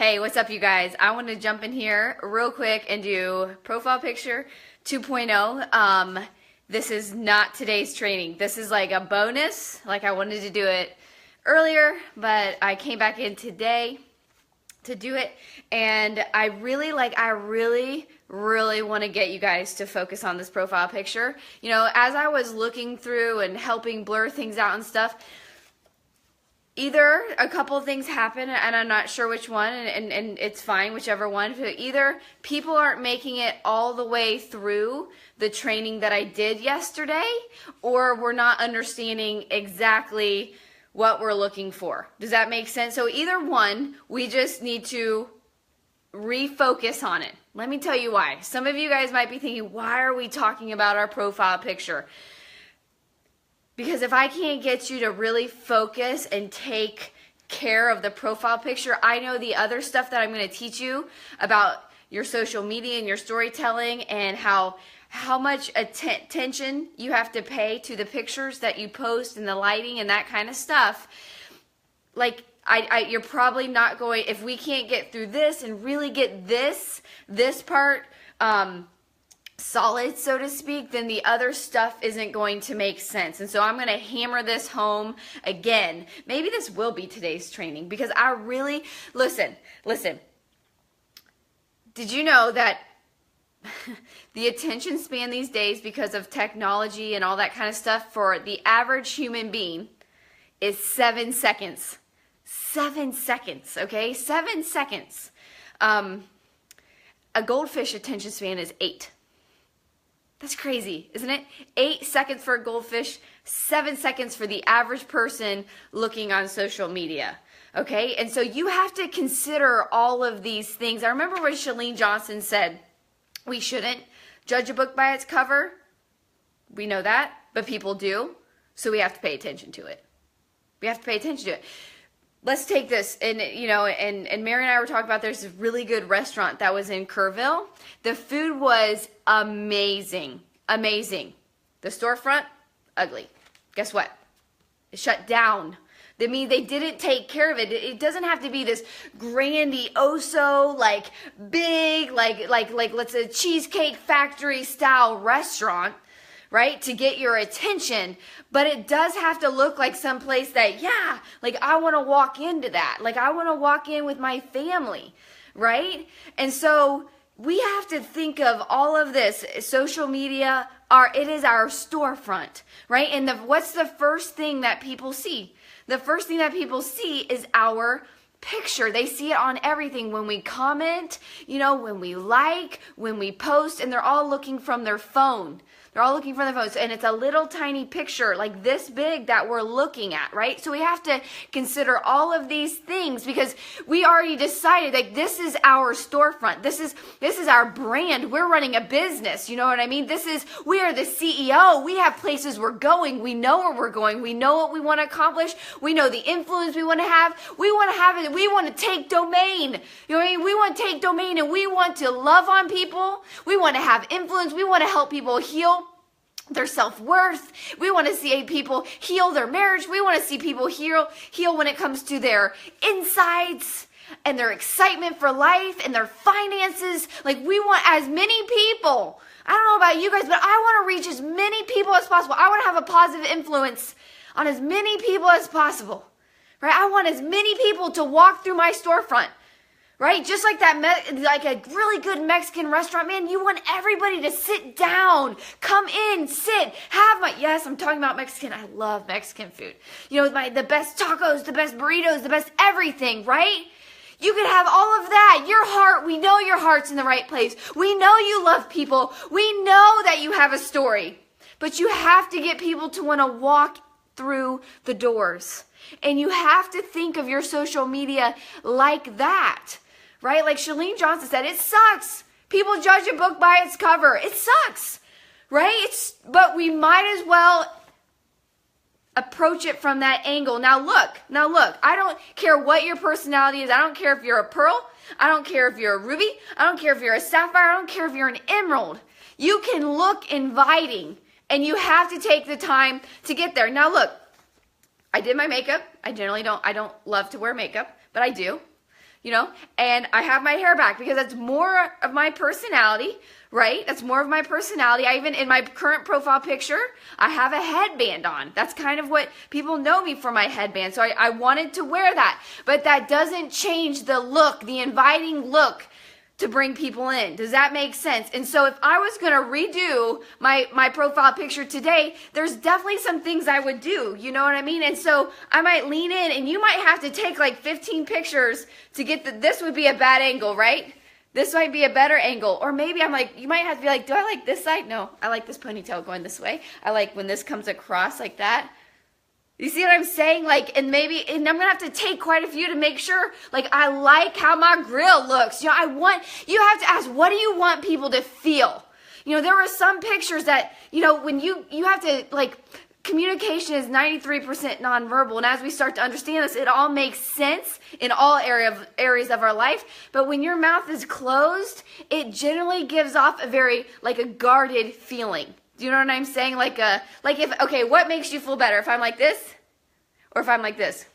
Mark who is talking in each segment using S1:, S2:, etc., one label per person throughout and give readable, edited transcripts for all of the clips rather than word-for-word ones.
S1: Hey, what's up, you guys? I want to jump in here real quick and do profile picture 2.0. This is not today's training. This is like a bonus. Like, I wanted to do it earlier, but I came back in today to do it, and I really want to get you guys to focus on this profile picture. You know, as I was looking through and helping blur things out and stuff, either a couple of things happen, and I'm not sure which one, and it's fine, whichever one. But either people aren't making it all the way through the training that I did yesterday, or we're not understanding exactly what we're looking for. Does that make sense? So either one, we just need to refocus on it. Let me tell you why. Some of you guys might be thinking, why are we talking about our profile picture? Because if I can't get you to really focus and take care of the profile picture, I know the other stuff that I'm going to teach you about your social media and your storytelling and how much attention you have to pay to the pictures that you post and the lighting and that kind of stuff. Like, you're probably not going, if we can't get through this and really get this part solid, so to speak, then the other stuff isn't going to make sense. And so I'm going to hammer this home again. Maybe this will be today's training, because I really, listen, did you know that the attention span these days, because of technology and all that kind of stuff, for the average human being is 7 seconds. 7 seconds, okay? 7 seconds. A goldfish attention span is 8. That's crazy, isn't it? 8 seconds for a goldfish, 7 seconds for the average person looking on social media. Okay? And so you have to consider all of these things. I remember when Chalene Johnson said, we shouldn't judge a book by its cover. We know that, but people do. So we have to pay attention to it. We have to pay attention to it. Let's take this, and Mary and I were talking about, there's a really good restaurant that was in Kerrville. The food was amazing, amazing. The storefront, ugly. Guess what? It shut down. I mean, they didn't take care of it. It doesn't have to be this grandioso, like big, like let's say Cheesecake Factory style restaurant, right, to get your attention. But it does have to look like someplace that, yeah, like I want to walk into that. Like I want to walk in with my family, right? And so we have to think of all of this. Social media, it is our storefront, right? And what's the first thing that people see? The first thing that people see is our picture. They see it on everything. When we comment, when we like, when we post, and they're all looking from their phone. They're all looking for their phones, and it's a little tiny picture like this big that we're looking at, right? So we have to consider all of these things, because we already decided that this is our storefront. This is our brand. We're running a business. You know what I mean? We are the CEO. We have places we're going. We know where we're going. We know what we want to accomplish. We know the influence we want to have. We want to have it. We want to take domain. You know what I mean? We want to take domain, and we want to love on people. We want to have influence. We want to help people heal their self-worth. We want to see people heal their marriage. We want to see people heal when it comes to their insides and their excitement for life and their finances. Like, we want as many people. I don't know about you guys, but I want to reach as many people as possible. I want to have a positive influence on as many people as possible, right? I want as many people to walk through my storefront, right? Just like like a really good Mexican restaurant, man, you want everybody to sit down, come in, sit, yes, I'm talking about Mexican. I love Mexican food. The best tacos, the best burritos, the best everything, right? You could have all of that. Your heart, we know your heart's in the right place. We know you love people. We know that you have a story. But you have to get people to want to walk through the doors. And you have to think of your social media like that. Right? Like Chalene Johnson said, it sucks. People judge a book by its cover. It sucks. Right? But we might as well approach it from that angle. Now look, I don't care what your personality is. I don't care if you're a pearl. I don't care if you're a ruby. I don't care if you're a sapphire. I don't care if you're an emerald. You can look inviting, and you have to take the time to get there. Now look, I did my makeup. I don't love to wear makeup, but I do. and I have my hair back because that's more of my personality, right? That's more of my personality. I even, in my current profile picture, I have a headband on. That's kind of what people know me for, my headband. So I wanted to wear that, but that doesn't change the look, the inviting look to bring people in. Does that make sense? And so if I was going to redo my profile picture today, there's definitely some things I would do. You know what I mean? And so I might lean in, and you might have to take like 15 pictures to get this would be a bad angle, right? This might be a better angle. Or maybe I'm like, you might have to be like, do I like this side? No, I like this ponytail going this way. I like when this comes across like that. You see what I'm saying? Like, and I'm gonna have to take quite a few to make sure, like, I like how my grill looks. You have to ask, what do you want people to feel? There were some pictures that, when you have to, like, communication is 93% nonverbal. And as we start to understand this, it all makes sense in all areas of our life. But when your mouth is closed, it generally gives off a very, like, a guarded feeling. Do you know what I'm saying? What makes you feel better? If I'm like this or if I'm like this?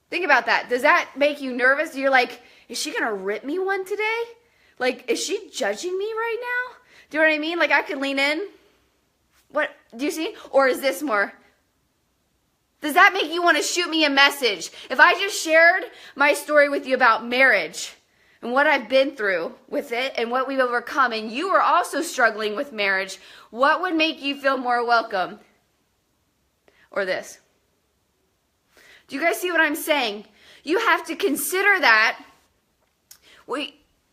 S1: Think about that. Does that make you nervous? You're like, is she going to rip me one today? Like, is she judging me right now? Do you know what I mean? Like, I could lean in. What? Do you see? Or is this more? Does that make you want to shoot me a message? If I just shared my story with you about marriage, and what I've been through with it and what we've overcome, and you are also struggling with marriage, what would make you feel more welcome? Or this? Do you guys see what I'm saying? You have to consider that,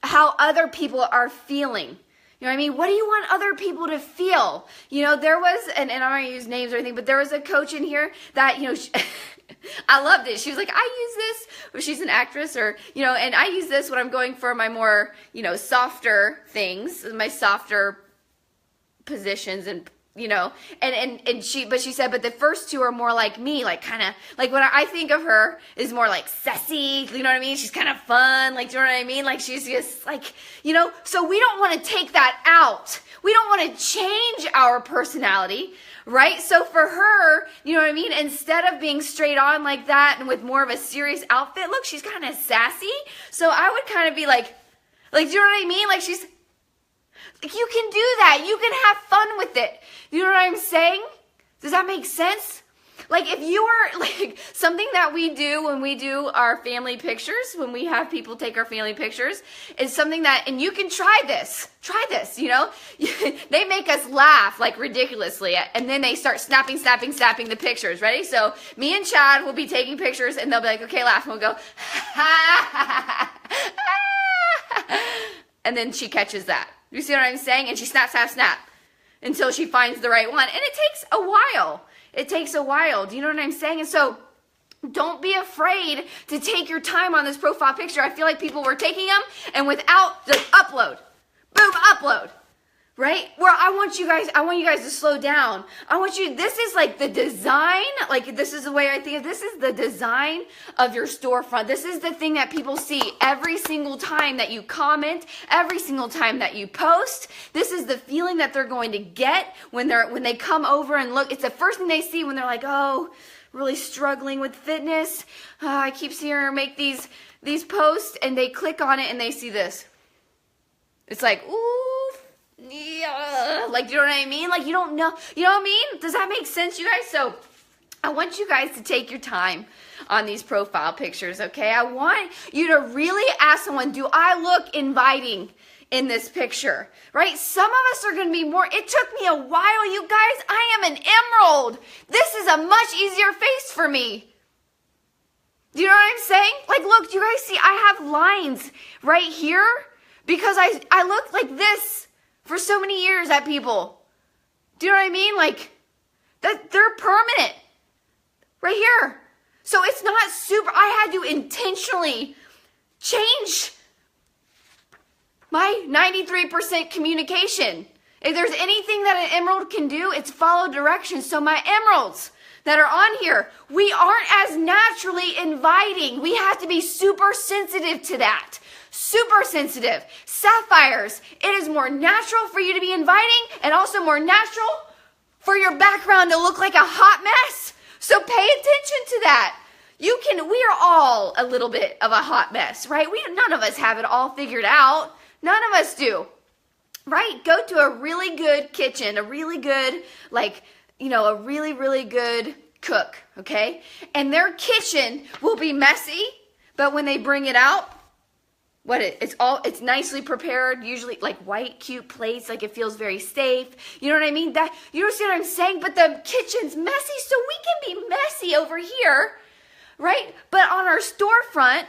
S1: how other people are feeling. You know what I mean? What do you want other people to feel? There was, and I'm not going to use names or anything, but there was a coach in here that, I loved it. She was like, I use this, she's an actress, and I use this when I'm going for my more, softer things, my softer positions, and she said, but the first two are more like me, like kind of, like when I think of her is more like sassy, you know what I mean? She's kind of fun, like, do you know what I mean? Like, she's just like, so we don't want to take that out. We don't want to change our personality. Right? So for her, you know what I mean? Instead of being straight on like that and with more of a serious outfit, look, she's kind of sassy. So I would kind of be like, do you know what I mean? Like, she's, like, you can do that. You can have fun with it. You know what I'm saying? Does that make sense? Like, if you were, like, something that we do when we do our family pictures, when we have people take our family pictures, is something that, and you can try this, they make us laugh, like, ridiculously, and then they start snapping the pictures. Ready? So me and Chad will be taking pictures, and they'll be like, okay, laugh, and we'll go, and then she catches that. You see what I'm saying? And she snap, until she finds the right one, and it takes a while. Do you know what I'm saying? And so don't be afraid to take your time on this profile picture. I feel like people were taking them and without, just upload. Boom, upload. Right? Where I want you guys to slow down. This is like the design, like this is the way I think of this is the design of your storefront. This is the thing that people see every single time that you comment, every single time that you post. This is the feeling that they're going to get when they come over and look. It's the first thing they see when they're like, oh, really struggling with fitness. I keep seeing her make these posts, and they click on it and they see this. It's like, ooh. Yeah, like, do you know what I mean? Like, you don't know, you know what I mean? Does that make sense, you guys? So I want you guys to take your time on these profile pictures, okay? I want you to really ask someone, do I look inviting in this picture, right? Some of us are going to be more, it took me a while, you guys. I am an emerald. This is a much easier face for me. Do you know what I'm saying? Like, look, do you guys see, I have lines right here because I look like this for so many years at people. Do you know what I mean? Like, that they're permanent. Right here. So it's not super, I had to intentionally change my 93% communication. If there's anything that an emerald can do, it's follow directions. So my emeralds that are on here, we aren't as naturally inviting. We have to be super sensitive to that. Super sensitive. Sapphires, it is more natural for you to be inviting and also more natural for your background to look like a hot mess. So pay attention to that. We are all a little bit of a hot mess, right? None of us have it all figured out. None of us do, right? Go to a really good kitchen, a really good, a really, really good cook, okay? And their kitchen will be messy, but when they bring it out, it's nicely prepared, usually like white, cute plates, like it feels very safe. You know what I mean? You don't see what I'm saying? But the kitchen's messy, so we can be messy over here, right? But on our storefront,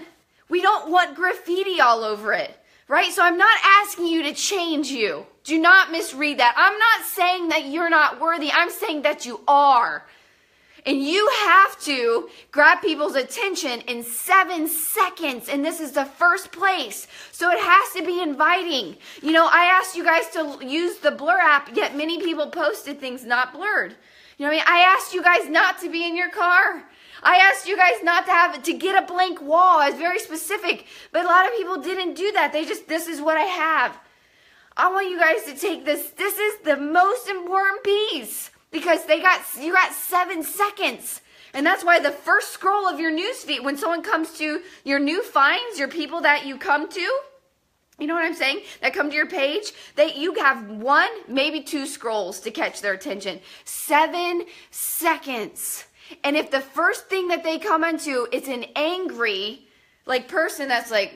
S1: we don't want graffiti all over it, right? So I'm not asking you to change you. Do not misread that. I'm not saying that you're not worthy. I'm saying that you are. And you have to grab people's attention in 7 seconds. And this is the first place. So it has to be inviting. I asked you guys to use the Blur app, yet many people posted things not blurred. You know what I mean? I asked you guys not to be in your car. I asked you guys not to get a blank wall. I was very specific. But a lot of people didn't do that. This is what I have. I want you guys to take this. This is the most important piece. Because you got 7 seconds. And that's why the first scroll of your newsfeed, when someone comes to your new finds, your people that you come to, you know what I'm saying? That come to your page, you have 1, maybe 2 scrolls to catch their attention. 7 seconds. And if the first thing that they come into is an angry person that's like,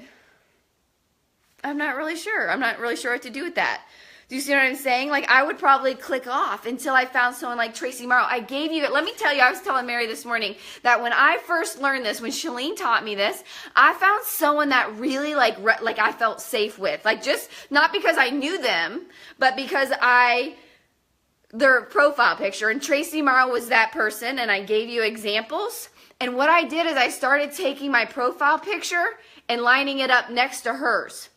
S1: I'm not really sure. I'm not really sure what to do with that. Do you see what I'm saying? I would probably click off until I found someone like Tracy Morrow. Let me tell you, I was telling Mary this morning that when I first learned this, when Shalene taught me this, I found someone that really I felt safe with. Just not because I knew them, but because their profile picture. And Tracy Morrow was that person, and I gave you examples. And what I did is I started taking my profile picture and lining it up next to hers.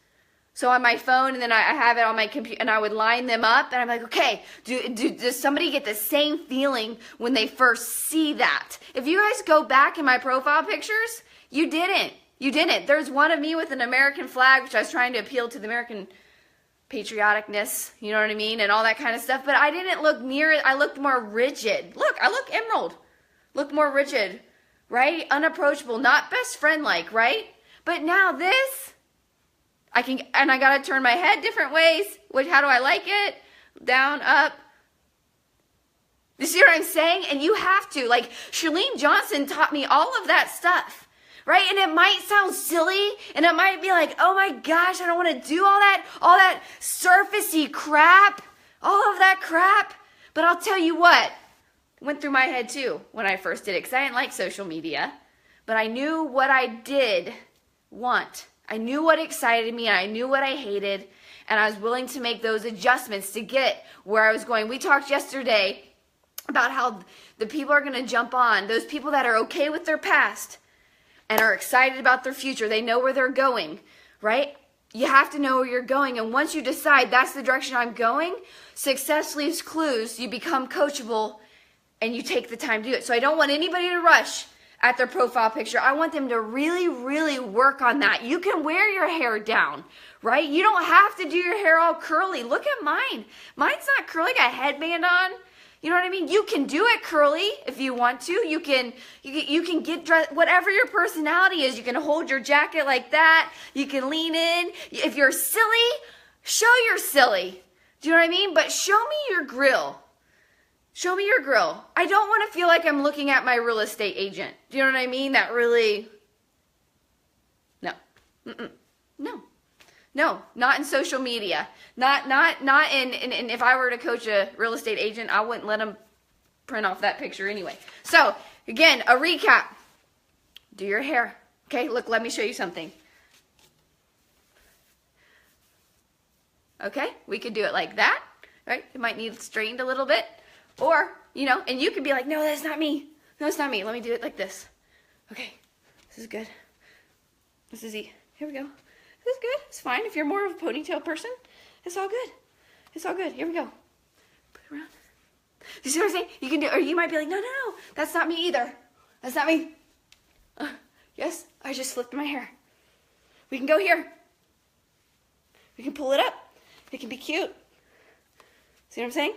S1: So on my phone, and then I have it on my computer, and I would line them up, and I'm like, okay, does somebody get the same feeling when they first see that? If you guys go back in my profile pictures, you didn't. You didn't. There's one of me with an American flag, which I was trying to appeal to the American patrioticness, you know what I mean, and all that kind of stuff, but I didn't look near it. I looked more rigid. Look, I look emerald. Look more rigid, right? Unapproachable, not best friend-like, right? But now this... I gotta turn my head different ways. How do I like it? Down, up. You see what I'm saying? And you have to. Shalene Johnson taught me all of that stuff, right? And it might sound silly, and it might be like, oh my gosh, I don't want to do all that surfacey crap, all of that crap. But I'll tell you what, it went through my head too when I first did it, because I didn't like social media, but I knew what I did want. I knew what excited me, and I knew what I hated, and I was willing to make those adjustments to get where I was going. We talked yesterday about how the people are going to jump on, those people that are okay with their past and are excited about their future. They know where they're going, right? You have to know where you're going, and once you decide that's the direction I'm going, success leaves clues. You become coachable, and you take the time to do it. So I don't want anybody to rush at their profile picture. I want them to really, really work on that. You can wear your hair down, right? You don't have to do your hair all curly. Look at mine. Mine's not curly. I got a headband on. You know what I mean? You can do it curly if you want to. You can get dressed, whatever your personality is. You can hold your jacket like that. You can lean in. If you're silly, show you're silly. Do you know what I mean? But show me your grill. Show me your grill. I don't want to feel like I'm looking at my real estate agent. Do you know what I mean? That really, no. No, not in social media. Not in if I were to coach a real estate agent, I wouldn't let them print off that picture anyway. So, again, a recap. Do your hair. Okay, look, let me show you something. Okay, we could do it like that, right? It might need straightened a little bit. Or, and you could be like, no, that's not me. No, it's not me. Let me do it like this. Okay, this is good. This is here we go. This is good. It's fine. If you're more of a ponytail person, it's all good. It's all good. Here we go. Put it around. You see what I'm saying? You can do, or you might be like, no, that's not me either. That's not me. Yes, I just flipped my hair. We can go here. We can pull it up. It can be cute. See what I'm saying?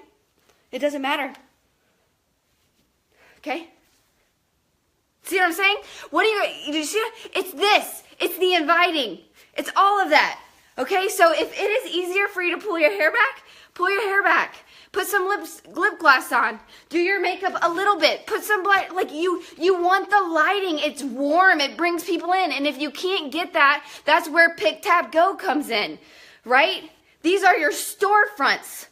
S1: It doesn't matter. Okay? See what I'm saying? What do you see? It's this. It's the inviting. It's all of that. Okay, so if it is easier for you to pull your hair back, pull your hair back. Put some lip gloss on. Do your makeup a little bit. Put some light, like you want the lighting. It's warm. It brings people in. And if you can't get that, that's where Pick Tap Go comes in, right? These are your storefronts.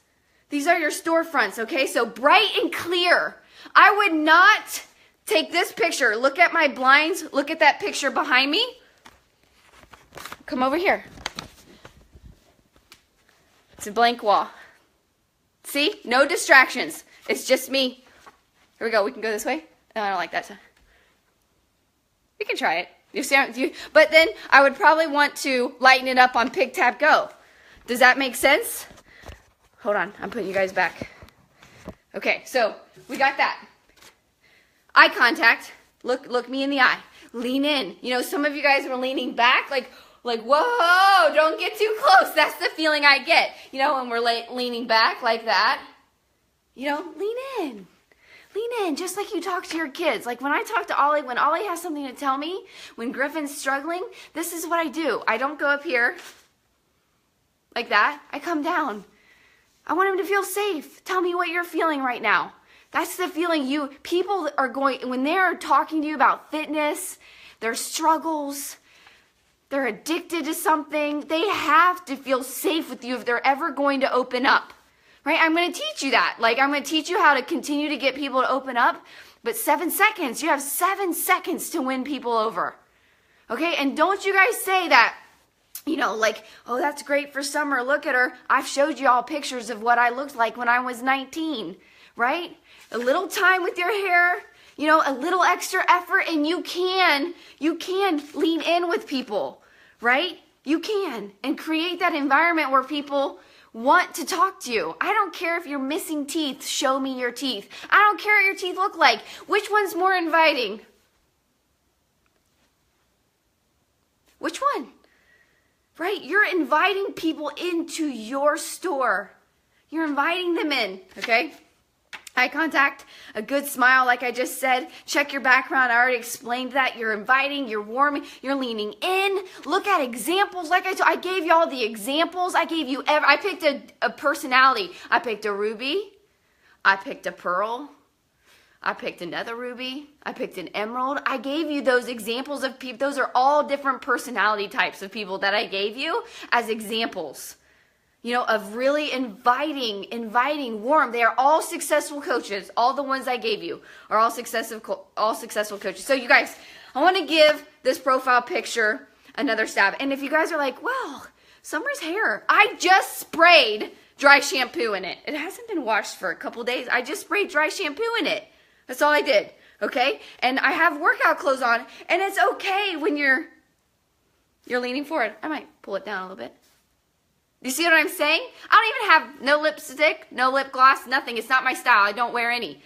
S1: These are your storefronts, okay? So bright and clear. I would not take this picture. Look at my blinds. Look at that picture behind me. Come over here. It's a blank wall. See? No distractions. It's just me. Here we go. We can go this way. No, I don't like that. You can try it. But then I would probably want to lighten it up on Pick Tap Go. Does that make sense? Hold on. I'm putting you guys back. Okay, so we got that. Eye contact. Look me in the eye. Lean in. You know, some of you guys were leaning back like, whoa, don't get too close. That's the feeling I get. You know, when we're leaning back like that. You know, lean in. Lean in, just like you talk to your kids. Like when I talk to Ollie, when Ollie has something to tell me, when Griffin's struggling, this is what I do. I don't go up here like that. I come down. I want him to feel safe. Tell me what you're feeling right now. That's the feeling people are going, when they're talking to you about fitness, their struggles, they're addicted to something, they have to feel safe with you if they're ever going to open up, right? I'm going to teach you that. Like, I'm going to teach you how to continue to get people to open up, but 7 seconds, you have 7 seconds to win people over, okay? And don't you guys say that, you know, like, oh, that's great for Summer. Look at her. I've showed you all pictures of what I looked like when I was 19, right? A little time with your hair, you know, a little extra effort, and you can lean in with people, right? You can, and create that environment where people want to talk to you. I don't care if you're missing teeth. Show me your teeth. I don't care what your teeth look like. Which one's more inviting? Which one? Right? You're inviting people into your store. You're inviting them in, okay? Eye contact, a good smile, like I just said. Check your background. I already explained that. You're inviting, you're warming, you're leaning in. Look at examples. Like I gave you all the examples. I gave you, I picked a personality. I picked a ruby. I picked a pearl. I picked another ruby. I picked an emerald. I gave you those examples of people. Those are all different personality types of people that I gave you as examples, you know, of really inviting, warm. They are all successful coaches. All the ones I gave you are all successful coaches. So you guys, I want to give this profile picture another stab. And if you guys are like, well, Summer's hair, I just sprayed dry shampoo in it. It hasn't been washed for a couple days. I just sprayed dry shampoo in it. That's all I did, okay? And I have workout clothes on, and it's okay when you're leaning forward. I might pull it down a little bit. You see what I'm saying? I don't even have no lipstick, no lip gloss, nothing. It's not my style. I don't wear any,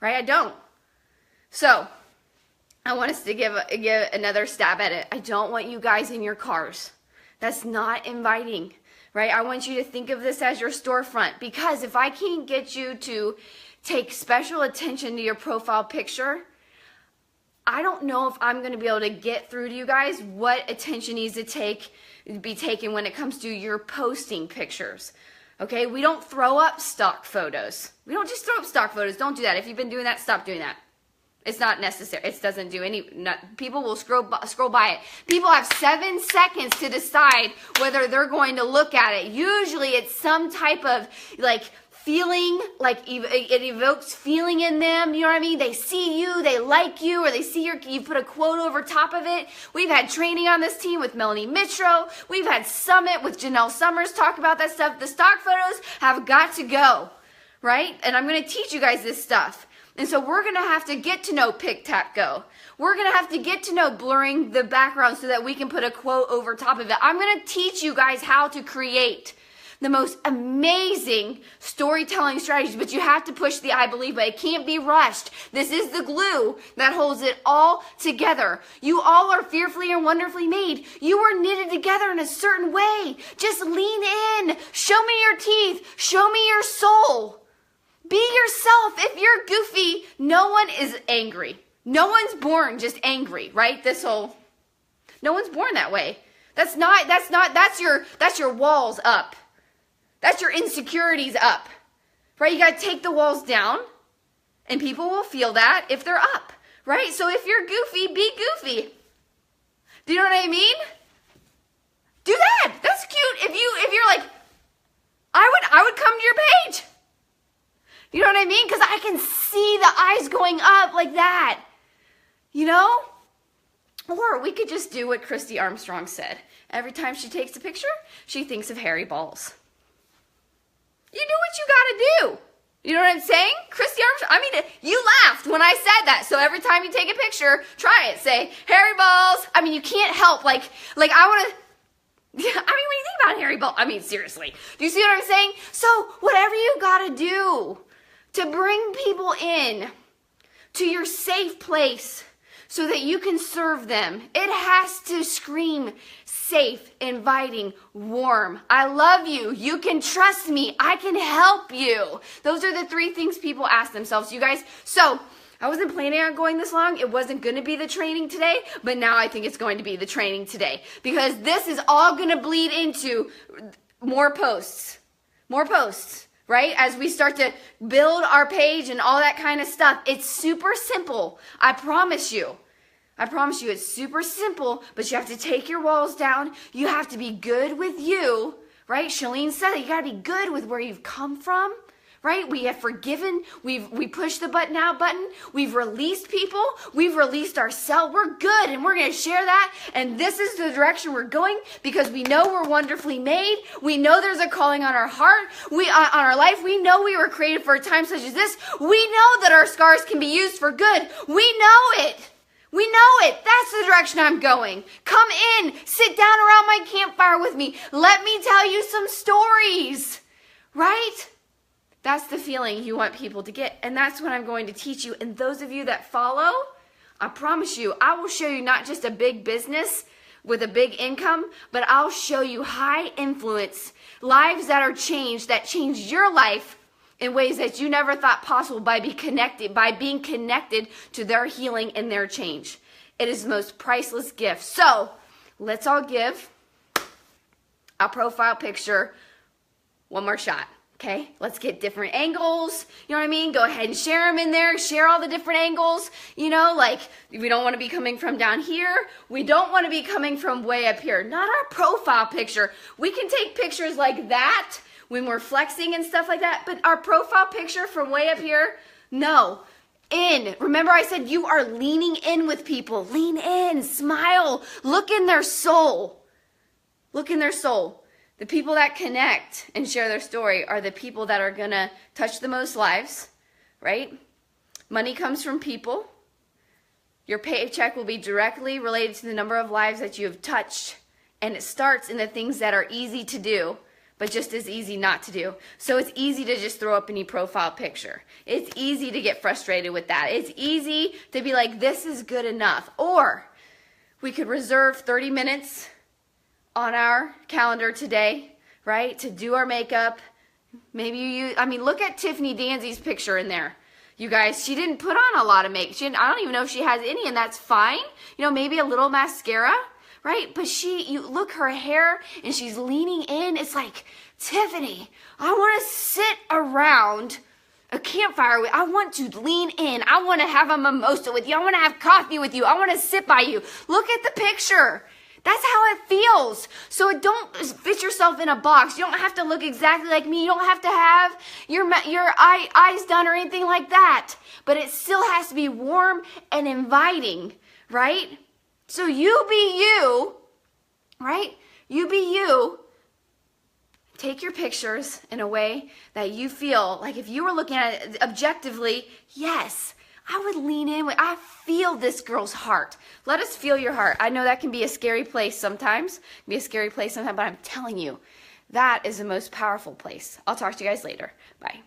S1: right? I don't. So I want us to give another stab at it. I don't want you guys in your cars. That's not inviting, right? I want you to think of this as your storefront, because if I can't get you to take special attention to your profile picture, I don't know if I'm going to be able to get through to you guys what attention needs to be taken when it comes to your posting pictures. Okay, we don't throw up stock photos. We don't just throw up stock photos. Don't do that. If you've been doing that, stop doing that. It's not necessary. It doesn't do people will scroll by it. People have 7 seconds to decide whether they're going to look at it. Usually it's some type of like feeling, like it evokes feeling in them, you know what I mean? They see you, they like you, or they see you put a quote over top of it. We've had training on this team with Melanie Mitro. We've had Summit with Janelle Summers talk about that stuff. The stock photos have got to go, right? And I'm going to teach you guys this stuff. And so we're going to have to get to know Pick Tap Go. We're going to have to get to know blurring the background so that we can put a quote over top of it. I'm going to teach you guys how to create the most amazing storytelling strategies, but you have to push the I believe, but it can't be rushed. This is the glue that holds it all together. You all are fearfully and wonderfully made. You are knitted together in a certain way. Just lean in. Show me your teeth. Show me your soul. Be yourself. If you're goofy, no one is angry. No one's born just angry, right? No one's born that way. That's your walls up. That's your insecurities up, right? You got to take the walls down, and people will feel that if they're up, right? So if you're goofy, be goofy. Do you know what I mean? Do that. That's cute. If you're like, I would come to your page. You know what I mean? Because I can see the eyes going up like that. You know? Or we could just do what Christy Armstrong said. Every time she takes a picture, she thinks of hairy balls. You do what you gotta do. You know what I'm saying? Christy Armstrong, I mean, you laughed when I said that. So every time you take a picture, try it. Say, hairy balls. I mean, you can't help, like I want to, yeah, I mean, when you think about hairy balls, I mean, seriously. Do you see what I'm saying? So whatever you gotta do to bring people in to your safe place so that you can serve them, it has to scream safe, inviting, warm. I love you. You can trust me. I can help you. Those are the 3 things people ask themselves, you guys. So I wasn't planning on going this long. It wasn't going to be the training today, but now I think it's going to be the training today because this is all going to bleed into more posts, right? As we start to build our page and all that kind of stuff. It's super simple. I promise you it's super simple, but you have to take your walls down. You have to be good with you, right? Shalene said it. You got to be good with where you've come from, right? We have forgiven. We pushed the button out button. We've released people. We've released ourselves. We're good, and we're going to share that. And this is the direction we're going because we know we're wonderfully made. We know there's a calling on our heart, on our life. We know we were created for a time such as this. We know that our scars can be used for good. We know it. We know it. That's the direction I'm going. Come in, sit down around my campfire with me. Let me tell you some stories, right? That's the feeling you want people to get. And that's what I'm going to teach you. And those of you that follow, I promise you, I will show you not just a big business with a big income, but I'll show you high influence, lives that are changed, that change your life in ways that you never thought possible by being connected to their healing and their change. It is the most priceless gift. So let's all give a profile picture one more shot. Okay, let's get different angles. You know what I mean? Go ahead and share them in there. Share all the different angles. You know, like we don't want to be coming from down here. We don't want to be coming from way up here. Not our profile picture. We can take pictures like that when we're flexing and stuff like that, but our profile picture from way up here, no. Remember I said you are leaning in with people. Lean in, smile, look in their soul. Look in their soul. The people that connect and share their story are the people that are gonna touch the most lives, right? Money comes from people. Your paycheck will be directly related to the number of lives that you have touched, and it starts in the things that are easy to do, but just as easy not to do. So it's easy to just throw up any profile picture. It's easy to get frustrated with that. It's easy to be like, this is good enough. Or we could reserve 30 minutes on our calendar today, right, to do our makeup. Maybe look at Tiffany Danzy's picture in there. You guys, she didn't put on a lot of makeup. I don't even know if she has any, and that's fine. You know, maybe a little mascara. Right? But you look her hair and she's leaning in. It's like, Tiffany, I want to sit around a campfire with, I want to lean in. I want to have a mimosa with you. I want to have coffee with you. I want to sit by you. Look at the picture. That's how it feels. So don't fit yourself in a box. You don't have to look exactly like me. You don't have to have your eyes done or anything like that. But it still has to be warm and inviting, right? So you be you, right? You be you. Take your pictures in a way that you feel like if you were looking at it objectively, yes, I would lean in. I feel this girl's heart. Let us feel your heart. I know that can be a scary place sometimes. But I'm telling you, that is the most powerful place. I'll talk to you guys later. Bye.